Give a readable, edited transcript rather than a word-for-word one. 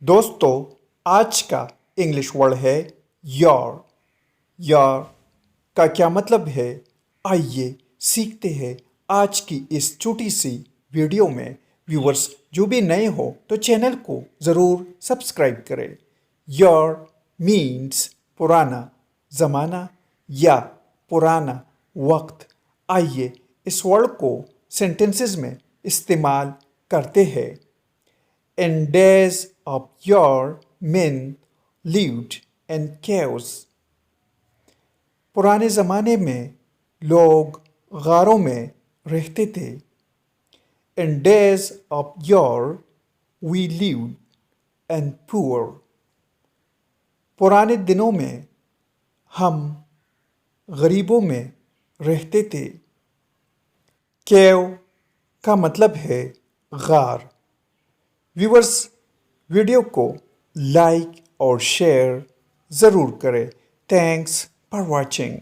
دوستو آج کا انگلش ورڈ ہے یار۔ یار کا کیا مطلب ہے؟ آئیے سیکھتے ہیں آج کی اس چھوٹی سی ویڈیو میں۔ ویورز جو بھی نئے ہو تو چینل کو ضرور سبسکرائب کریں۔ یار مینس پرانا زمانہ یا پرانا وقت۔ آئیے اس ورڈ کو سینٹنسز میں استعمال کرتے ہیں۔ In days of yore, men lived in caves. پرانے زمانے میں لوگ غاروں میں رہتے تھے۔ In days of yore, we lived in poor. پرانے دنوں میں ہم غریبوں میں رہتے تھے۔ کیو کا مطلب ہے غار۔ ویورز ویڈیو کو لائک اور شیئر ضرور کریں۔ Thanks for watching.